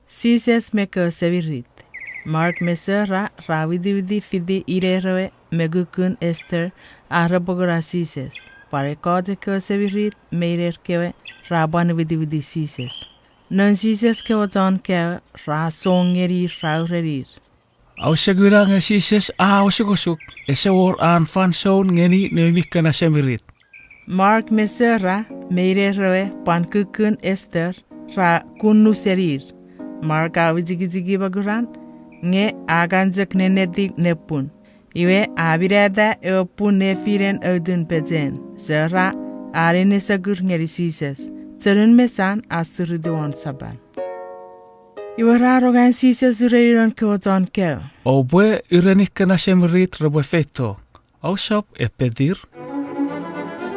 Sises meke sevirit. Mark mesera ravidi fidi ireroe megukun Esther arabogora sises. Pare kode ke sevirit meirer kewe raban vidi sises. Non sises ke wajan ke ra songeri raurerir. Ausagurang sises ausagosuk. Ese or aan fan zoon ngeni neumikana semirit. Mark mesera meireroe pankukun Esther ra kunu serir. Mark awizigi baguran nge aganjak nenedik nepun. Iwe abirada eopun nefiren eudun pejen. Zera arene sagur ngeri sises. Turun mesan asuruduan saban. Iwe rarogan sises ureiron keotan keo. Obwe urenikana semirit rebo feto. Ausop epedir.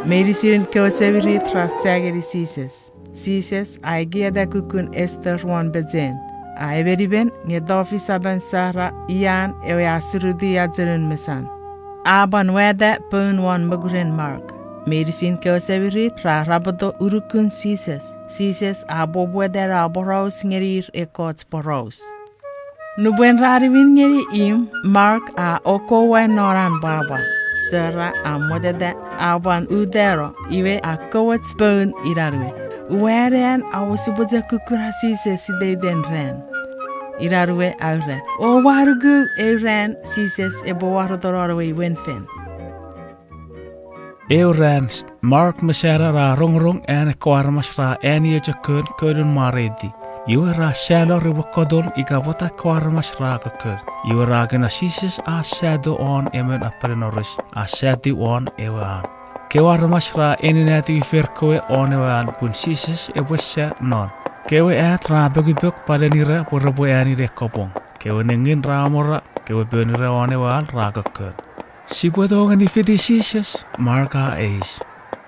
Medisiren keo sevirit ra sageri sises. Sises aigiada kukun Esther wan bejen. Aiberiben nge dofi saban sara ian ewe asurudi ajerun mesan. Aban weda pun wan maguren Mark. Medicine keo sevirit ra rabado urukun sises. Sises abobweda raboraus ngerir ekot boraus. Nubwen rarivin ngeri im Mark a oko wen noran baba. Sara a modeda aban udero iwe a kowat spoon irarwe. Uweren awusubuja kukura sises den ren. Irarwe aure. O warugu ren sises ebo warodororwe wenfen. Ran Mark mesera ra rongrong en kwarmas ra eni jakun kudun maredi. Iwe ra shalo riwakodol igavota kwarmas ra kakun. Iwe ra gana sises a shado on emen aprenorish a shadi on ewan. Kewarmas ra eni nati iferkoe on ewan pun sises ewesha non. Kewe et ra begibuk palenira porabo eni rekopong. Kewe nengin ra mora kewe benira on ewan ra kakun. Sibodong ni fidisises marka eis.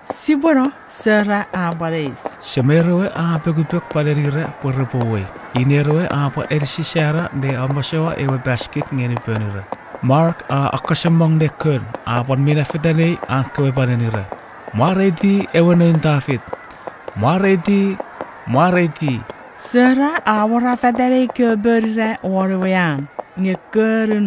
Siboro sera abareis. Semeroe a begubuk palerire porrepowe. Ineroe a pa ersisera de ambasewa ewe basket ngeni benire. Mark a akasemong de kun a pon mina fidane an kwe palenire. Maredi ewe neun David. Maredi. Sera awara federe ke berire warwean. Nge kerun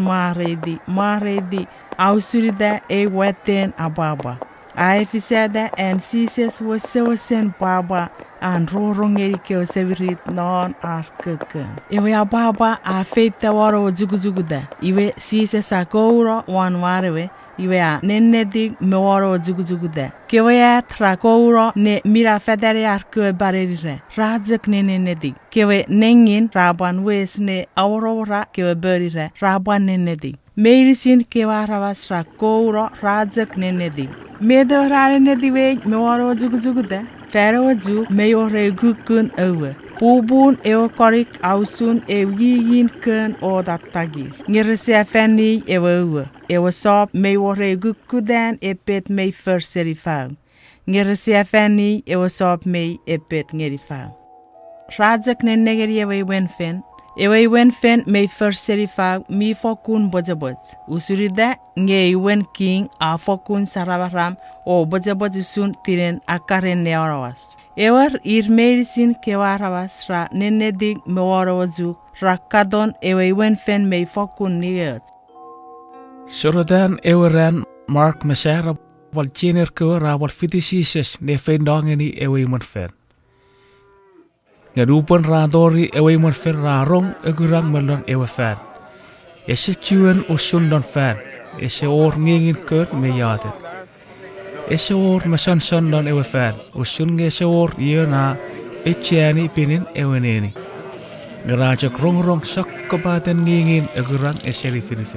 maredi. Ausurida e weten ababa. Aifisada en sises was sen baba and rorongeri ke sevirit non arkeken. Iwe ababa a feita waro jugujuguda. Iwe sises a kouro wan warewe. Iwe a nennedik me waro jugujuguda. Kewe a trakouro ne mira federe arke barerire. Rajak nennedik. Kewe nengin raban wes ne aurora kewe berire. Raban nennedik. Medicine kewaravas ra kouro rajak nenedi. Medo rare nediwe mewaro jugujuguda. Fero ju meyore gukun ewe. Pubun eo korik ausun yin kun o dattagir. Ngirse fenni ewe. Ewe sop meyore gukudan epet mey ferserifau. Ngirse fenni ewe sop mey epet ngerifau. Rajak nenegeri ewe wenfen. Ewe wen fen me ferserifau mi fokun bojaboj. Usurida nge wen king a fokun sarabaram o bojaboj sun tiren akaren neorawas. Ewer medicine kewarawas ra nenedig mewarawaju rakadon ewe wen fen me fokun niet. Sorodan eweran Mark mesera wal jener ke ra wal fidisises ne fendongeni ewe mon fen. Ngerupan radori ewe mon fer rarong egurang melon ewe fer. Ese tuen usun don fer. Ese or ngingin kurt me yatet. Ese or mesan son don ewe fer. Usun ese or na echani pinin ewe neni. Ngerajak rong sak kebaten ngingin egurang ese rifin.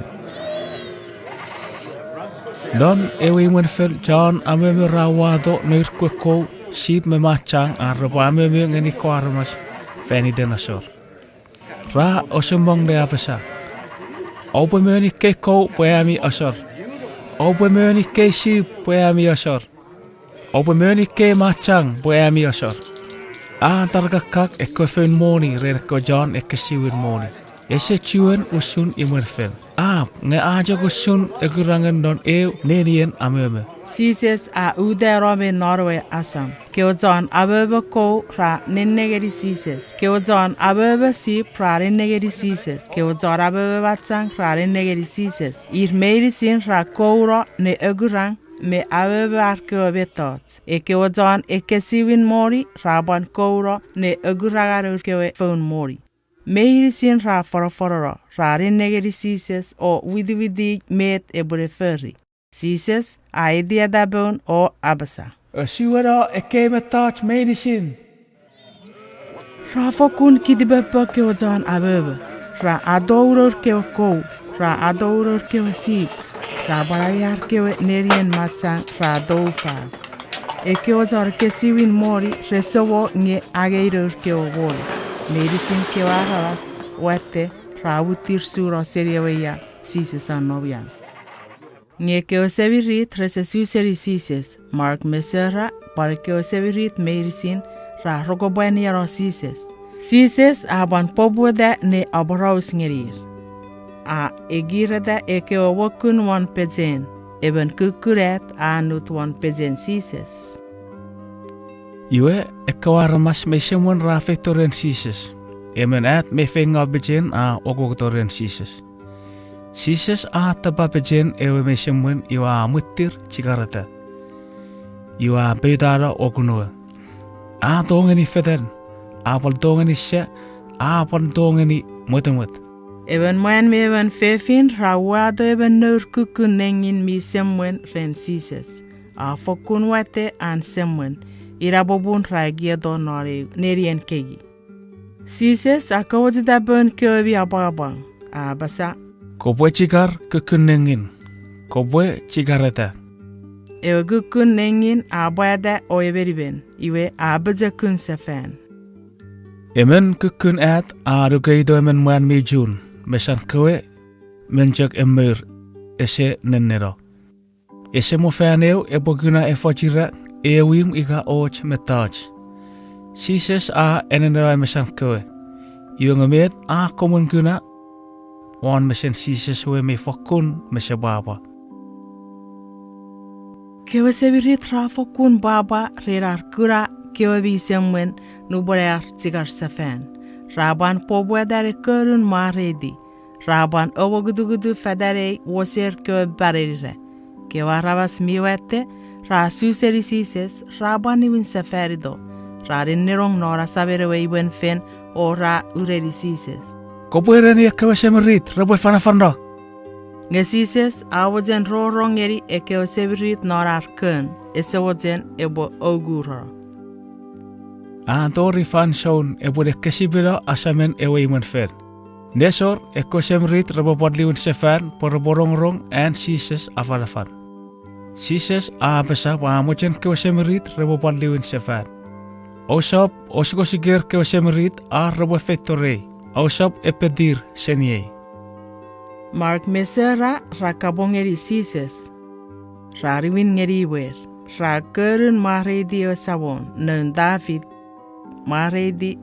Don ewe mon fer John ameme rawado nir kweko sip me machang arba me ngeni kwarmas feni denasor. Ra osembong de apesa. Ope me ni ke ko poami asor. Ope me ni ke sip poami asor. Ope me ni ke machang poami asor. Targa kak eko fen moni ren ko John ekesiwin moni. Ese chuen usun imerfen. Nge aja gusun egurangan don nerien ameme. Sises a uderome Norway asam. Keo John abebe ko ra ninnegeri sises. Keo John abebe si pra ninnegeri sises. Keo John abebe batsang ra ninnegeri sises. Meiri sin ra kouro ne egurang me abebe arkeo betot. Keo John siwin mori raban kouro ne eguragar urkeo phone mori. Meiri sin ra fororo ra ninnegeri sises o widi met ebure ferri. Sises a idea da bon o abasa. Siwara touch medicine. Ra fokun kidibepa keo John abebe. Ra adouror keo kou. Ra adouror keo si. Ra barayar keo nerien matsang ra doufa. Keo John siwin mori resowo nge ageiror keo wol. Medicine keo arawas wete ra utir suro serieweya sises an novian. Nge keo sevirit resesuseri sises, Mark mesera para keo sevirit medicine ra rogobani aro sises. Sises aban pobuda ne abaraus ngerir. Egirada keo wakun wan pejen, eben kukuret anut wan pejen sises. Iwe ekawaramas mesemon ra fektoren sises. Emen me fenga bejen ogotoren sises. Sises taba bejen ewe mesemwen iwa mutir cigarata. Iwa bedara ogunua. Dongeni feden. Apal dongeni se. Apal dongeni mutemut. Even man me even fefin rawado even nur kukun nengin mi semwen ren sises. Fokun wate an semwen. Irabobun ragia do nore nerien kegi. Sises akawajida ben kewi ababang. Basa. Kobwe cigar kukun nengin. Kobwe cigareta. Ewe kukun nengin abada oeberiben. Iwe abaja kun sefen. Emen kukun arugaido emen muan mijun. Mesan kewe menjak emir ese nenero. Ese mofaneu eboguna efojira ewim iga oj metaj. Sises enenera mesan kewe. Iwe ngemet komun guna wan mesen sises we me fokun mese baba. Kewe sebirit ra fokun baba rerar kura kewe bisemwen nuborear cigar sefen. Raban pobwe dare körun maredi. Raban owogudugudu federe woser kewe barire. Kewa rabas miwete ra suseri sises raban iwin seferido. Rarin nirong nora sabere iwen fen o ra ureri sises. Kopuereni kewe semerit rabo fanafanda. Nge sises awojen rorongeri kewe semerit norar kun. Esewojen ebo oguro. Tori fan shown de kesibila asamen ewe iman fer. Nesor semerit rabo podliwin sefan por borongrong en sises afalafan. Sises besa mochen kewe semerit rabo podliwin sefan. Osop osgosigir kewe semerit rabo fetore. Osop epedir senye. Mark mesera rakabongeri sises. Rariwin ngeriwer. Rakerun maredi o sawon. Nen David maredi.